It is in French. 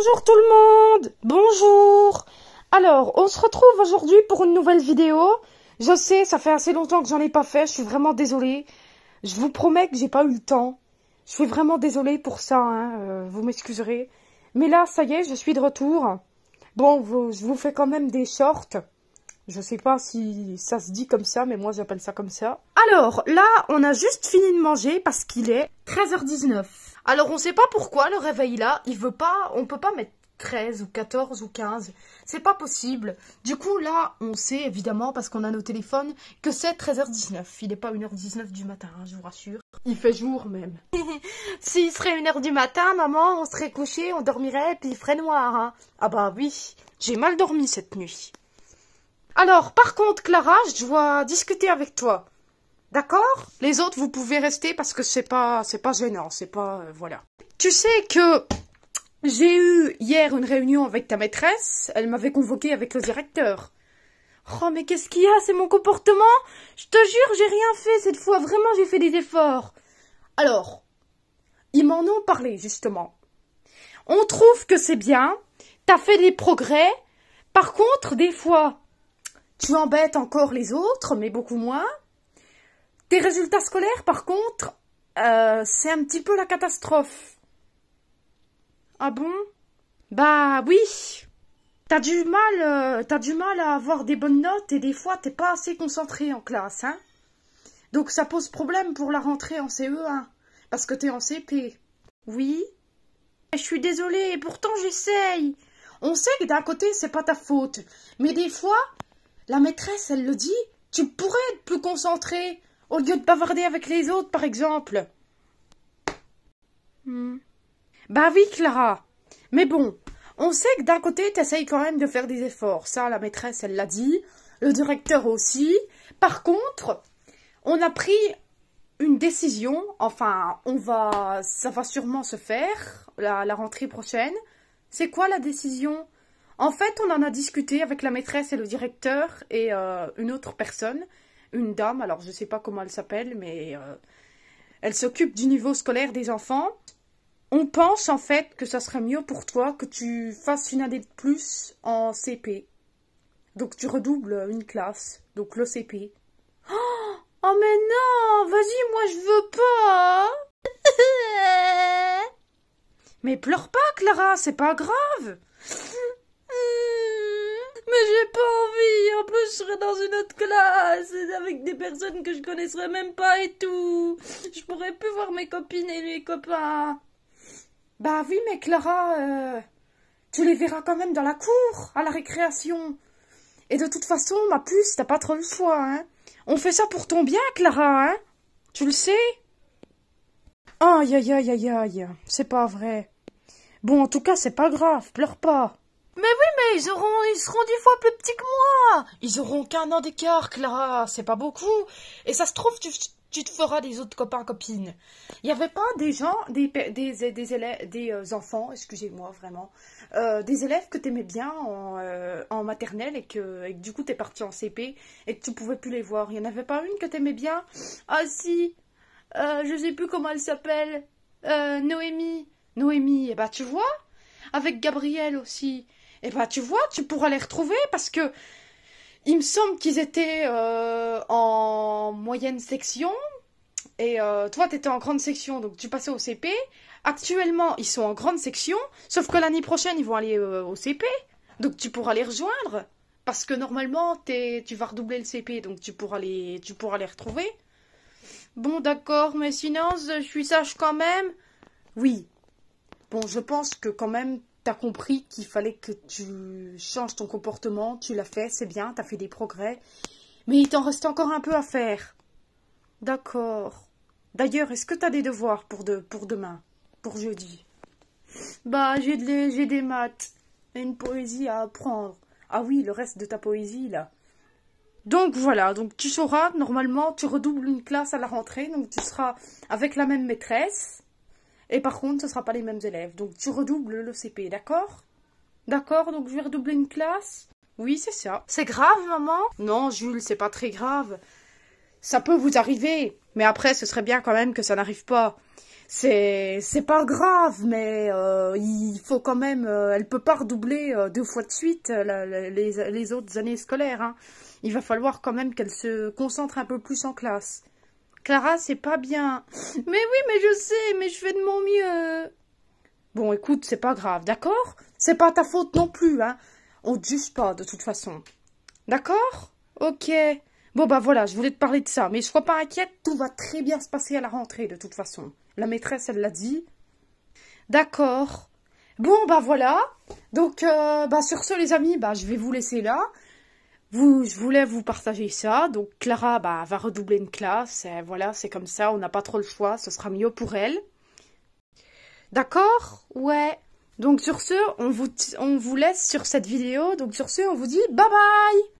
Bonjour tout le monde. Bonjour. Alors, on se retrouve aujourd'hui pour une nouvelle vidéo. Je sais, ça fait assez longtemps que j'en ai pas fait. Je suis vraiment désolée. Je vous promets que j'ai pas eu le temps. Je suis vraiment désolée pour ça, hein. Vous m'excuserez. Mais là, ça y est, je suis de retour. Bon, je vous fais quand même des shorts. Je sais pas si ça se dit comme ça, mais moi j'appelle ça comme ça. Alors, là, on a juste fini de manger parce qu'il est 13h19. Alors, on sait pas pourquoi le réveil là, il veut pas, on peut pas mettre 13 ou 14 ou 15. C'est pas possible. Du coup, là, on sait évidemment, parce qu'on a nos téléphones, que c'est 13h19. Il n'est pas 1h19 du matin, hein, je vous rassure. Il fait jour même. S'il serait 1h du matin, maman, on serait couché, on dormirait, puis il ferait noir. Hein. Ah bah oui, j'ai mal dormi cette nuit. Alors, par contre, Clara, je dois discuter avec toi. D'accord? Les autres, vous pouvez rester parce que c'est pas gênant, c'est pas, voilà. Tu sais que j'ai eu hier une réunion avec ta maîtresse, elle m'avait convoqué avec le directeur. Oh, mais qu'est-ce qu'il y a? C'est mon comportement? Je te jure, j'ai rien fait cette fois, vraiment, j'ai fait des efforts. Alors, ils m'en ont parlé, justement. On trouve que c'est bien, t'as fait des progrès, par contre, des fois, tu embêtes encore les autres, mais beaucoup moins. Tes résultats scolaires, par contre, c'est un petit peu la catastrophe. Ah bon? Bah oui. T'as du mal à avoir des bonnes notes et des fois, t'es pas assez concentré en classe, hein? Donc ça pose problème pour la rentrée en CE1, parce que t'es en CP. Oui? Je suis désolée, et pourtant j'essaye. On sait que d'un côté, c'est pas ta faute, mais des fois, la maîtresse, elle le dit, tu pourrais être plus concentré. Au lieu de bavarder avec les autres, par exemple. Bah oui, Clara. Mais bon, on sait que d'un côté, t'essayes quand même de faire des efforts. Ça, la maîtresse, elle l'a dit. Le directeur aussi. Par contre, on a pris une décision. Enfin, ça va sûrement se faire la rentrée prochaine. C'est quoi la décision? En fait, on en a discuté avec la maîtresse et le directeur et une autre personne. Une dame, alors je ne sais pas comment elle s'appelle, mais elle s'occupe du niveau scolaire des enfants. On pense en fait que ça serait mieux pour toi que tu fasses une année de plus en CP. Donc tu redoubles une classe, donc le CP. Oh mais non, vas-y, moi je veux pas. Mais pleure pas, Clara, c'est pas grave. Mais j'ai pas envie, en plus je serais dans une autre classe, avec des personnes que je connaisserais même pas et tout. Je pourrais plus voir mes copines et mes copains. Bah oui, mais Clara, tu les verras quand même dans la cour, à la récréation. Et de toute façon, ma puce, t'as pas trop le choix, hein. On fait ça pour ton bien, Clara, hein. Tu le sais? Aïe, aïe, aïe, aïe, aïe, c'est pas vrai. Bon, en tout cas, c'est pas grave, pleure pas. Mais oui, mais ils seront 10 fois plus petits que moi. Ils auront qu'un an d'écart, Clara. C'est pas beaucoup. Et ça se trouve, tu te feras des autres copains, copines. Il n'y avait pas des gens, des élèves, des enfants, excusez-moi, vraiment, des élèves que t'aimais bien en maternelle et que du coup t'es parti en CP et que tu pouvais plus les voir. Il n'y en avait pas une que t'aimais bien? Ah si, je sais plus comment elle s'appelle. Noémie. Noémie, et bah tu vois, avec Gabriel aussi. Et bah tu vois, tu pourras les retrouver parce que il me semble qu'ils étaient en moyenne section et toi t'étais en grande section, donc tu passais au CP. Actuellement, ils sont en grande section, sauf que l'année prochaine, ils vont aller au CP. Donc tu pourras les rejoindre parce que normalement, tu vas redoubler le CP, donc tu pourras les retrouver. Bon, d'accord, mais sinon, je suis sage quand même. Oui. Bon, je pense que quand même, t'as compris qu'il fallait que tu changes ton comportement. Tu l'as fait, c'est bien, t'as fait des progrès. Mais il t'en reste encore un peu à faire. D'accord. D'ailleurs, est-ce que t'as des devoirs pour demain, pour jeudi? Bah, j'ai des maths et une poésie à apprendre. Ah oui, le reste de ta poésie, là. Donc voilà, donc tu sauras, normalement, tu redoubles une classe à la rentrée, donc tu seras avec la même maîtresse. Et par contre, ce ne sera pas les mêmes élèves. Donc, tu redoubles le CP, d'accord? D'accord, donc je vais redoubler une classe? Oui, c'est ça. C'est grave, maman? Non, Jules, c'est pas très grave. Ça peut vous arriver. Mais après, ce serait bien quand même que ça n'arrive pas. c'est pas grave, mais il faut quand même... elle peut pas redoubler 2 fois de suite les autres années scolaires. Hein. Il va falloir quand même qu'elle se concentre un peu plus en classe. Clara, c'est pas bien. Mais oui, mais je sais, mais je fais de mon mieux. Bon, écoute, c'est pas grave, d'accord? C'est pas ta faute non plus, hein. On te juge pas, de toute façon. D'accord? Ok. Bon, bah voilà, je voulais te parler de ça. Mais sois pas inquiète, tout va très bien se passer à la rentrée, de toute façon. La maîtresse, elle l'a dit. D'accord. Bon, bah voilà. Donc, bah sur ce, les amis, bah je vais vous laisser là. Je voulais vous partager ça. Donc, Clara, bah, va redoubler une classe. Et voilà, c'est comme ça, on n'a pas trop le choix. Ce sera mieux pour elle. D'accord? Ouais. Donc, sur ce, on vous laisse sur cette vidéo. Donc, sur ce, on vous dit bye bye!